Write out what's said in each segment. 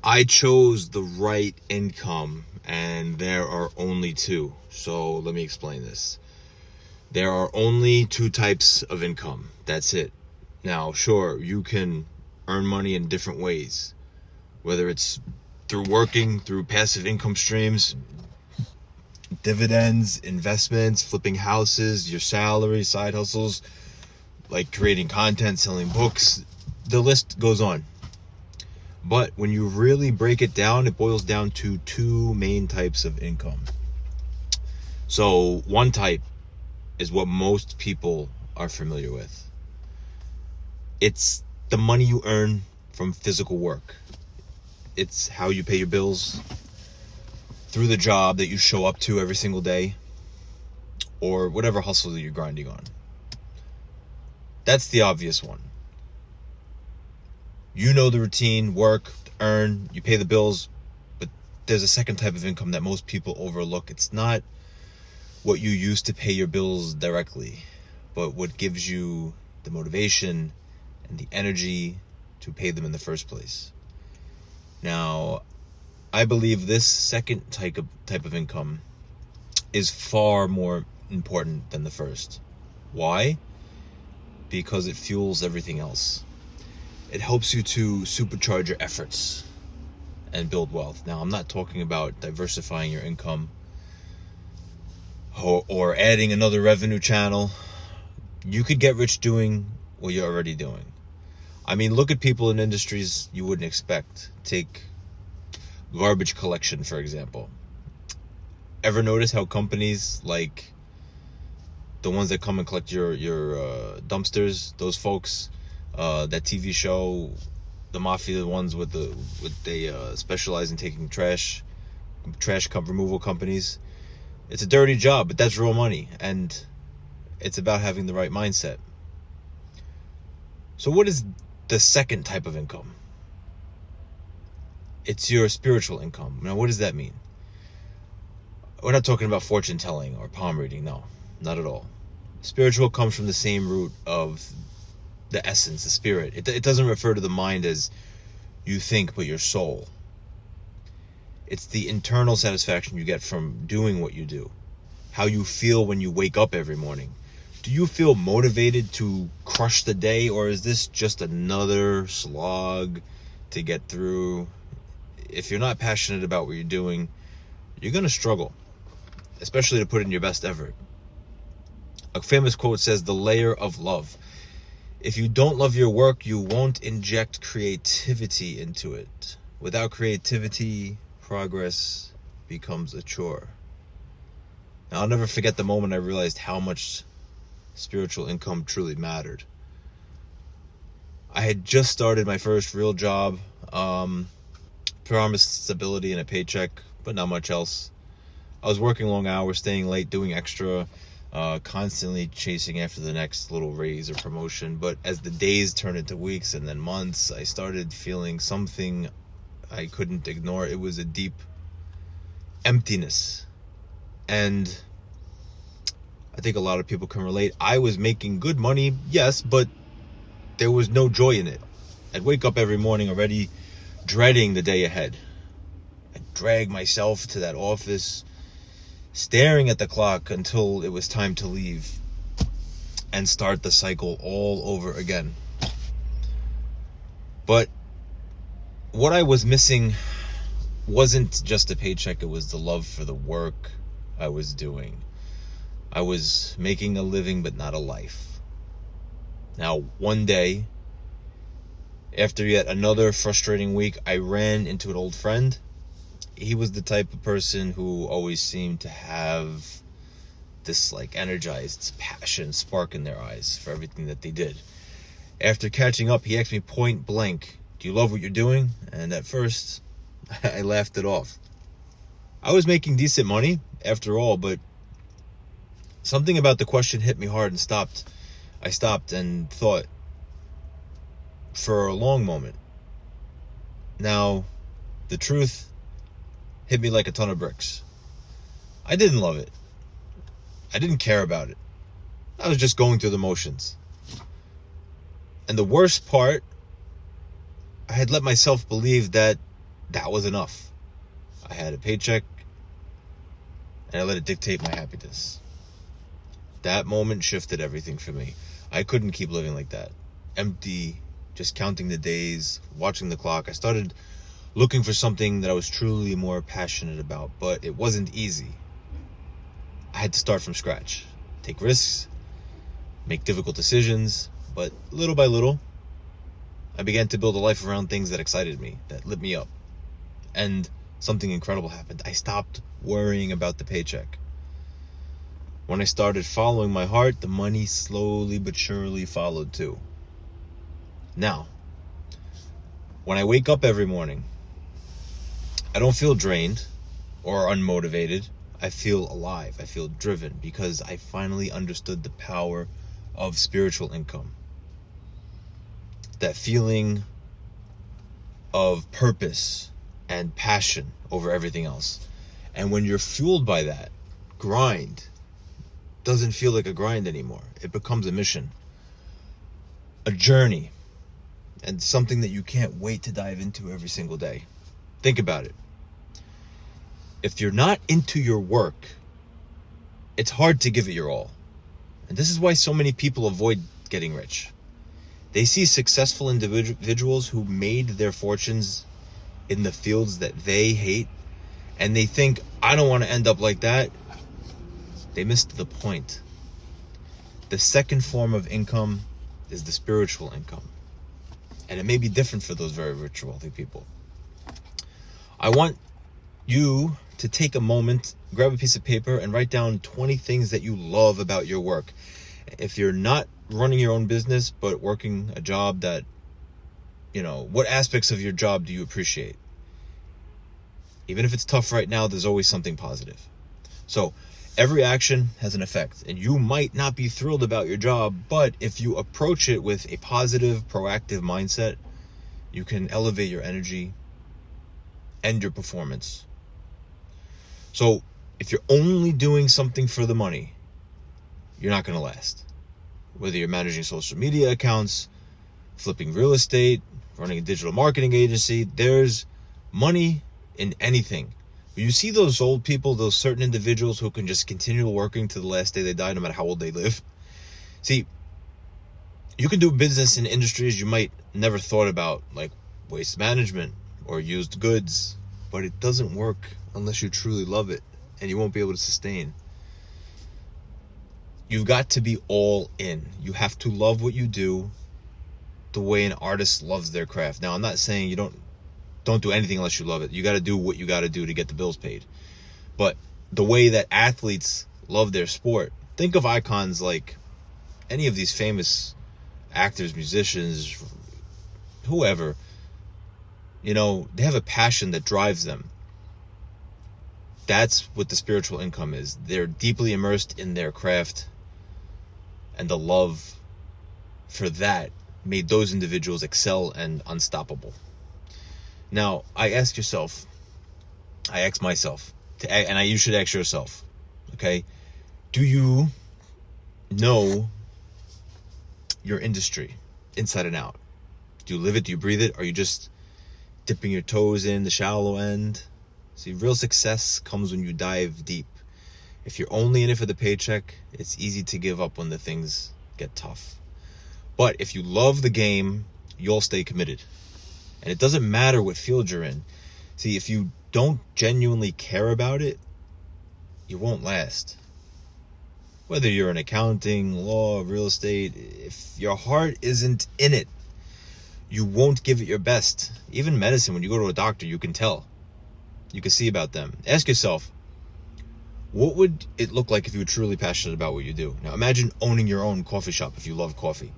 I chose the right income, and there are only two. So let me explain this. There are only two types of income. That's it. Now, sure, you can earn money in different ways, whether it's through working, through passive income streams, dividends, investments, flipping houses, your salary, side hustles, like creating content, selling books. The list goes on. But when you really break it down, it boils down to two main types of income. So one type is what most people are familiar with. It's the money you earn from physical work. It's how you pay your bills through the job that you show up to every single day, or whatever hustle that you're grinding on. That's the obvious one. You know the routine, work, earn, you pay the bills, but there's a second type of income that most people overlook. It's not what you use to pay your bills directly, but what gives you the motivation and the energy to pay them in the first place. Now, I believe this second type of income is far more important than the first. Why? Because it fuels everything else. It helps you to supercharge your efforts and build wealth. Now, I'm not talking about diversifying your income or adding another revenue channel. You could get rich doing what you're already doing. I mean, look at people in industries you wouldn't expect. Take garbage collection, for example. Ever notice how companies like the ones that come and collect your dumpsters, those folks, that TV show, the mafia, the ones they specialize in taking trash removal companies. It's a dirty job, but that's real money, and it's about having the right mindset. So what is the second type of income? It's your spiritual income. Now, what does that mean? We're not talking about fortune telling or palm reading. No, not at all. Spiritual comes from the same root of the essence, the spirit. It doesn't refer to the mind as you think, but your soul. It's the internal satisfaction you get from doing what you do. How you feel when you wake up every morning. Do you feel motivated to crush the day, or is this just another slog to get through? If you're not passionate about what you're doing, you're going to struggle, especially to put in your best effort. A famous quote says, "The layer of love." If you don't love your work, you won't inject creativity into it. Without creativity, progress becomes a chore. Now, I'll never forget the moment I realized how much spiritual income truly mattered. I had just started my first real job, promised stability and a paycheck, but not much else. I was working long hours, staying late, doing extra, constantly chasing after the next little raise or promotion. But as the days turned into weeks and then months, I started feeling something I couldn't ignore. It was a deep emptiness. And I think a lot of people can relate. I was making good money, yes, but there was no joy in it. I'd wake up every morning already dreading the day ahead. I'd drag myself to that office, staring at the clock until it was time to leave and start the cycle all over again. But what I was missing wasn't just a paycheck, it was the love for the work I was doing. I was making a living, but not a life. Now, one day, after yet another frustrating week, I ran into an old friend. He was the type of person who always seemed to have this energized passion, spark in their eyes for everything that they did. After catching up, he asked me point blank, "Do you love what you're doing?" And at first, I laughed it off. I was making decent money, after all, but something about the question hit me hard and stopped. I stopped and thought for a long moment. Now, the truth hit me like a ton of bricks. I didn't love it. I didn't care about it. I was just going through the motions. And the worst part, I had let myself believe that that was enough. I had a paycheck, and I let it dictate my happiness. That moment shifted everything for me. I couldn't keep living like that. Empty, just counting the days, watching the clock. I started looking for something that I was truly more passionate about, but it wasn't easy. I had to start from scratch, take risks, make difficult decisions, but little by little, I began to build a life around things that excited me, that lit me up. And something incredible happened. I stopped worrying about the paycheck. When I started following my heart, the money slowly but surely followed too. Now, when I wake up every morning, I don't feel drained or unmotivated. I feel alive. I feel driven because I finally understood the power of spiritual income. That feeling of purpose and passion over everything else. And when you're fueled by that, grind doesn't feel like a grind anymore. It becomes a mission, a journey, and something that you can't wait to dive into every single day. Think about it. If you're not into your work, it's hard to give it your all. And this is why so many people avoid getting rich. They see successful individuals who made their fortunes in the fields that they hate, and they think, I don't want to end up like that. They missed the point. The second form of income is the spiritual income. And it may be different for those very rich, wealthy people. I want you to take a moment, grab a piece of paper, and write down 20 things that you love about your work. If you're not running your own business, but working a job that, what aspects of your job do you appreciate? Even if it's tough right now, there's always something positive. So every action has an effect, and you might not be thrilled about your job, but if you approach it with a positive, proactive mindset, you can elevate your energy and your performance. So if you're only doing something for the money, you're not going to last. Whether you're managing social media accounts, flipping real estate, running a digital marketing agency, there's money in anything. When you see those old people, those certain individuals who can just continue working to the last day they die, no matter how old they live. See, you can do business in industries you might never thought about, like waste management or used goods, but it doesn't work unless you truly love it, and you won't be able to sustain. You've got to be all in. You have to love what you do the way an artist loves their craft. Now, I'm not saying you don't do anything unless you love it. You got to do what you got to do to get the bills paid. But the way that athletes love their sport, think of icons like any of these famous actors, musicians, whoever. They have a passion that drives them. That's what the spiritual income is. They're deeply immersed in their craft, and the love for that made those individuals excel and unstoppable. Now, I ask myself, and you should ask yourself, okay? Do you know your industry inside and out? Do you live it? Do you breathe it? Are you just dipping your toes in the shallow end? See, real success comes when you dive deep. If you're only in it for the paycheck, it's easy to give up when the things get tough. But if you love the game, you'll stay committed. And it doesn't matter what field you're in. See, if you don't genuinely care about it, you won't last. Whether you're in accounting, law, real estate, if your heart isn't in it, you won't give it your best. Even medicine, when you go to a doctor, you can tell. You can see about them. Ask yourself, what would it look like if you were truly passionate about what you do? Now imagine owning your own coffee shop if you love coffee.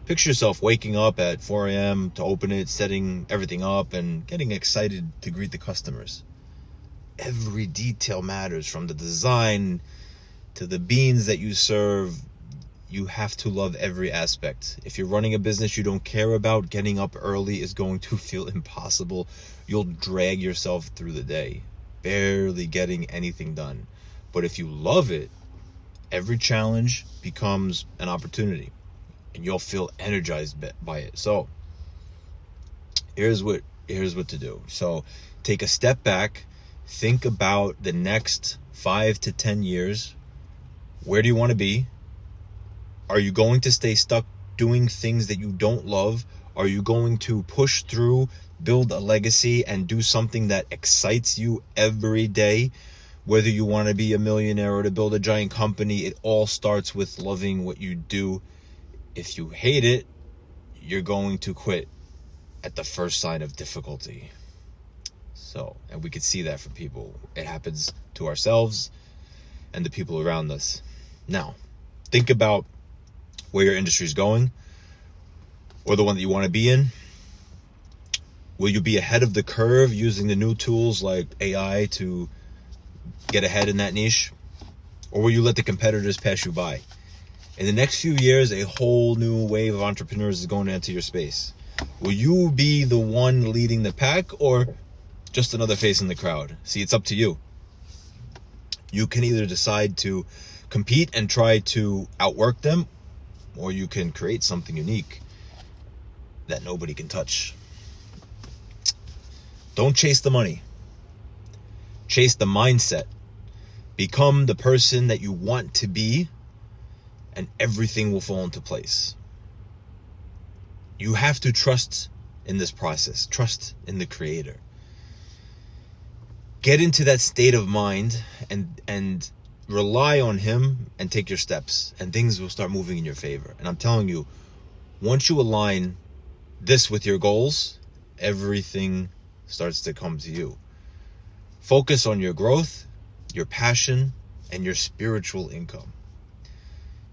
Picture yourself waking up at 4 a.m. to open it, setting everything up, and getting excited to greet the customers. Every detail matters, from the design to the beans that you serve. You have to love every aspect. If you're running a business you don't care about, getting up early is going to feel impossible. You'll drag yourself through the day, barely getting anything done. But if you love it, every challenge becomes an opportunity, and you'll feel energized by it. So here's what here's what to do. So take a step back, think about the next 5 to 10 years. Where do you want to be? Are you going to stay stuck doing things that you don't love? Are you going to push through, build a legacy, and do something that excites you every day? Whether you want to be a millionaire or to build a giant company, it all starts with loving what you do. If you hate it, you're going to quit at the first sign of difficulty. So, and we could see that from people. It happens to ourselves and the people around us. Now, think about where your industry is going, or the one that you want to be in. Will you be ahead of the curve using the new tools like AI to get ahead in that niche? Or will you let the competitors pass you by? In the next few years, a whole new wave of entrepreneurs is going to enter your space. Will you be the one leading the pack, or just another face in the crowd? See, it's up to you. You can either decide to compete and try to outwork them, or you can create something unique that nobody can touch. Don't chase the money. Chase the mindset. Become the person that you want to be, and everything will fall into place. You have to trust in this process. Trust in the Creator. Get into that state of mind and rely on Him and take your steps, and things will start moving in your favor. And I'm telling you, once you align this with your goals, everything starts to come to you. Focus on your growth, your passion, and your spiritual income.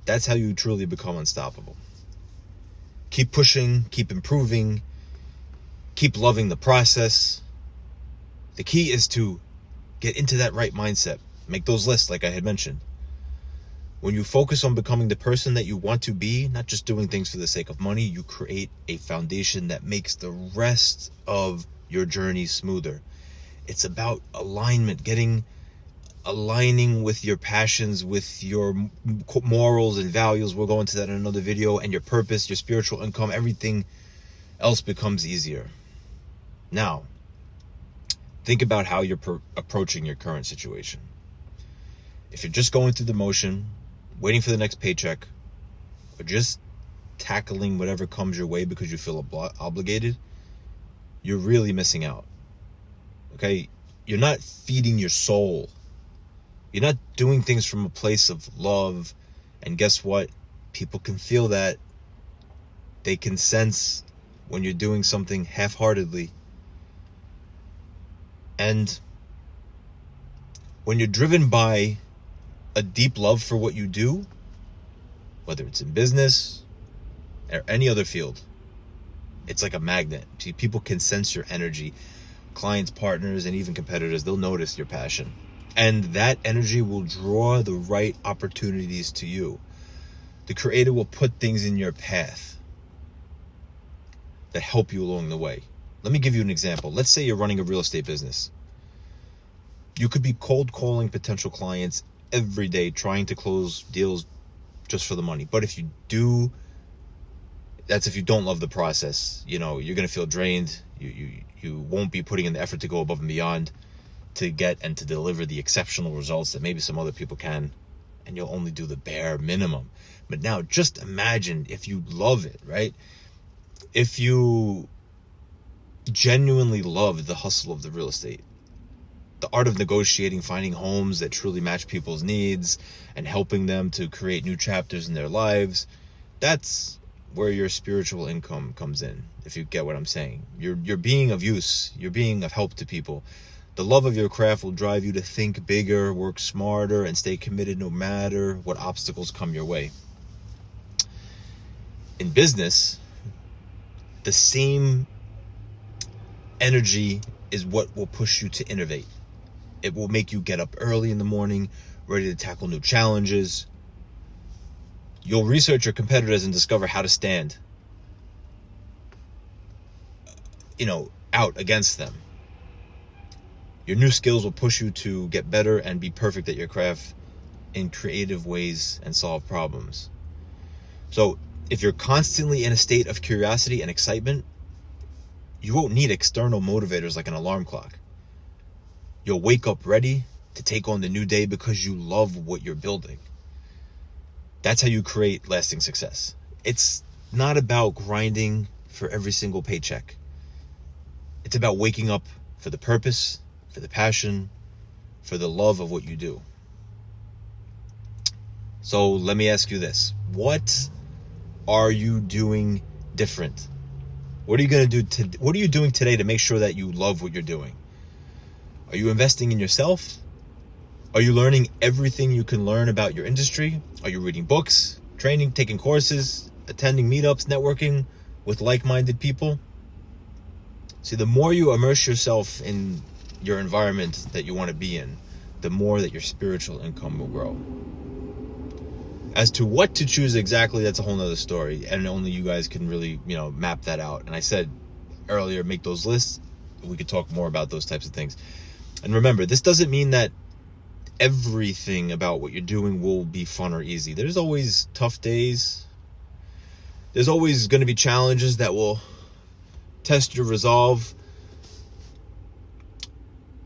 That's how you truly become unstoppable. Keep pushing, keep improving, keep loving the process. The key is to get into that right mindset. Make those lists like I had mentioned. When you focus on becoming the person that you want to be, not just doing things for the sake of money, you create a foundation that makes the rest of your journey smoother. It's about alignment, aligning with your passions, with your morals and values. We'll go into that in another video. And your purpose, your spiritual income, everything else becomes easier. Now, think about how you're approaching your current situation. If you're just going through the motion, waiting for the next paycheck, or just tackling whatever comes your way because you feel obligated, you're really missing out. Okay? You're not feeding your soul. You're not doing things from a place of love. And guess what? People can feel that. They can sense when you're doing something half-heartedly. And when you're driven by a deep love for what you do, whether it's in business or any other field, it's like a magnet. See, people can sense your energy. Clients, partners, and even competitors, they'll notice your passion. And that energy will draw the right opportunities to you. The Creator will put things in your path that help you along the way. Let me give you an example. Let's say you're running a real estate business. You could be cold calling potential clients every day, trying to close deals just for the money. But if you do, that's if you don't love the process. You know, you're going to feel drained. You won't be putting in the effort to go above and beyond to get and to deliver the exceptional results that maybe some other people can. And you'll only do the bare minimum. But now just imagine if you love it, right? If you genuinely love the hustle of the real estate, the art of negotiating, finding homes that truly match people's needs and helping them to create new chapters in their lives, that's where your spiritual income comes in, if you get what I'm saying. You're being of use. You're being of help to people. The love of your craft will drive you to think bigger, work smarter, and stay committed no matter what obstacles come your way. In business, the same energy is what will push you to innovate. It will make you get up early in the morning, ready to tackle new challenges. You'll research your competitors and discover how to stand, out against them. Your new skills will push you to get better and be perfect at your craft in creative ways and solve problems. So if you're constantly in a state of curiosity and excitement, You won't need external motivators like an alarm clock. You'll wake up ready to take on the new day because you love what you're building. That's how you create lasting success. It's not about grinding for every single paycheck. It's about waking up for the purpose, for the passion, for the love of what you do. So let me ask you this. What are you doing different? What are you going to do? What are you doing today to make sure that you love what you're doing? Are you investing in yourself? Are you learning everything you can learn about your industry? Are you reading books, training, taking courses, attending meetups, networking with like-minded people? See, the more you immerse yourself in your environment that you want to be in, the more that your spiritual income will grow. As to what to choose exactly, that's a whole nother story, and only you guys can really, map that out. And I said earlier, make those lists. We could talk more about those types of things. And remember, this doesn't mean that everything about what you're doing will be fun or easy. There's always tough days. There's always going to be challenges that will test your resolve.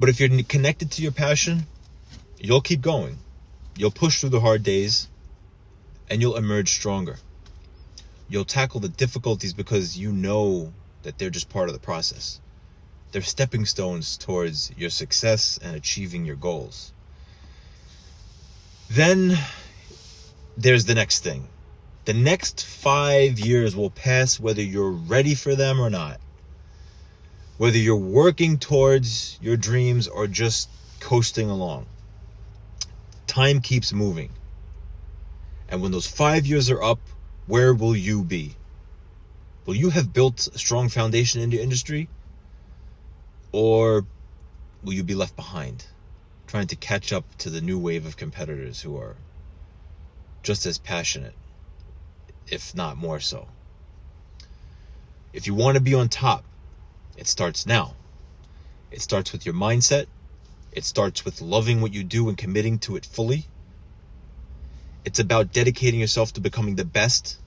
But if you're connected to your passion, you'll keep going. You'll push through the hard days, and you'll emerge stronger. You'll tackle the difficulties because you know that they're just part of the process. They're stepping stones towards your success and achieving your goals. Then there's the next thing. The next 5 years will pass whether you're ready for them or not. Whether you're working towards your dreams or just coasting along. Time keeps moving. And when those 5 years are up, where will you be? Will you have built a strong foundation in your industry? Or will you be left behind, trying to catch up to the new wave of competitors who are just as passionate, if not more so? If you want to be on top, it starts now. It starts with your mindset. It starts with loving what you do and committing to it fully. It's about dedicating yourself to becoming the best,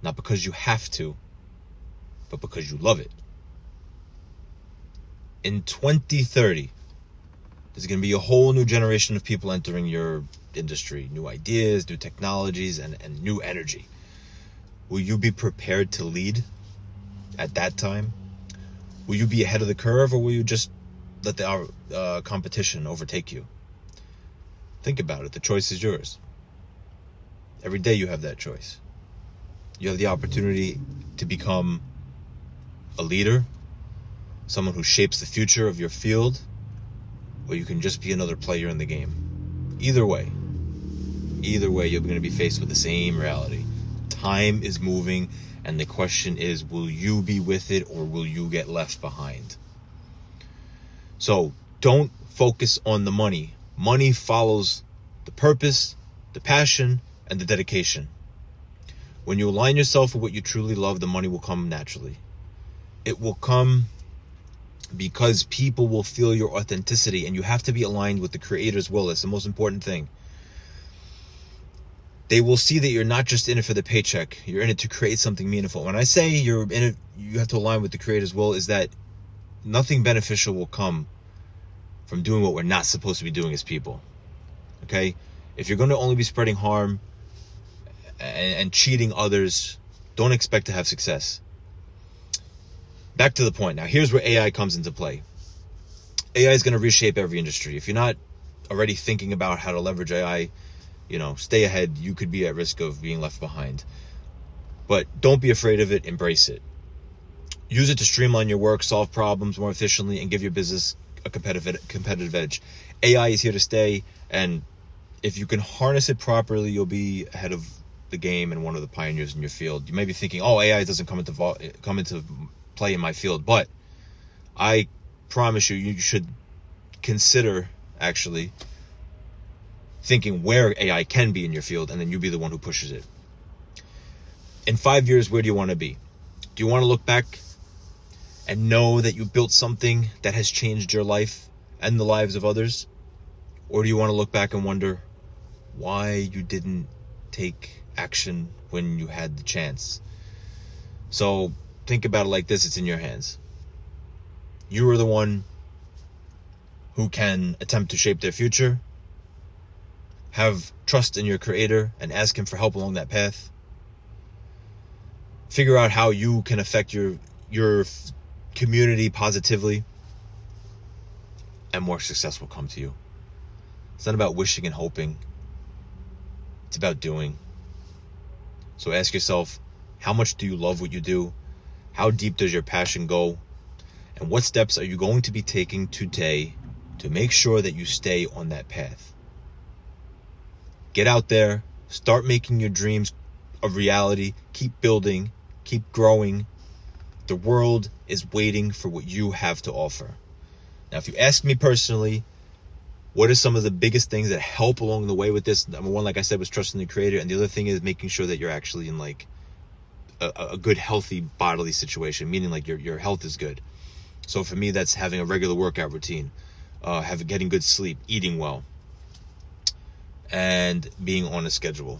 not because you have to, but because you love it. In 2030, there's going to be a whole new generation of people entering your industry. New ideas, new technologies, and new energy. Will you be prepared to lead at that time? Will you be ahead of the curve, or will you just let the competition overtake you? Think about it. The choice is yours. Every day you have that choice. You have the opportunity to become a leader, someone who shapes the future of your field, or you can just be another player in the game. Either way, you're going to be faced with the same reality. Time is moving, and the question is, will you be with it or will you get left behind? So don't focus on the money. Money follows the purpose, the passion, and the dedication. When you align yourself with what you truly love, the money will come naturally. It will come because people will feel your authenticity, and you have to be aligned with the Creator's will. It's the most important thing. They will see that you're not just in it for the paycheck. You're in it to create something meaningful. When I say you're in it, you have to align with the Creator's will, is that nothing beneficial will come from doing what we're not supposed to be doing as people. Okay? If you're going to only be spreading harm and cheating others, don't expect to have success. Back to the point. Now, here's where AI comes into play. AI is going to reshape every industry. If you're not already thinking about how to leverage AI, stay ahead. You could be at risk of being left behind. But don't be afraid of it. Embrace it. Use it to streamline your work, solve problems more efficiently, and give your business a competitive edge. AI is here to stay, and if you can harness it properly, you'll be ahead of the game and one of the pioneers in your field. You may be thinking, AI doesn't come into play in my field, but I promise you should consider actually thinking where AI can be in your field, and then you be the one who pushes it. In 5 years, where do you want to be? Do you want to look back and know that you built something that has changed your life and the lives of others? Or do you want to look back and wonder why you didn't take action when you had the chance? So think about it like this. It's in your hands. You are the one who can attempt to shape their future. Have trust in your Creator and ask Him for help along that path. Figure out how you can affect your community positively, and more success will come to you. It's not about wishing and hoping. It's about doing. So ask yourself, how much do you love what you do? How deep does your passion go? And what steps are you going to be taking today to make sure that you stay on that path? Get out there, start making your dreams a reality, keep building, keep growing. The world is waiting for what you have to offer. Now, if you ask me personally, what are some of the biggest things that help along the way with this? Number one, like I said, was trusting the Creator. And the other thing is making sure that you're actually in like a good, healthy bodily situation, meaning like your health is good. So for me, that's having a regular workout routine, getting good sleep, eating well, and being on a schedule.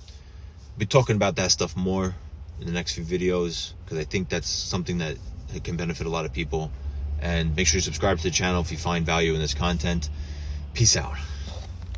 I'll be talking about that stuff more in the next few videos, because I think that's something that can benefit a lot of people. And make sure you subscribe to the channel if you find value in this content. Peace out.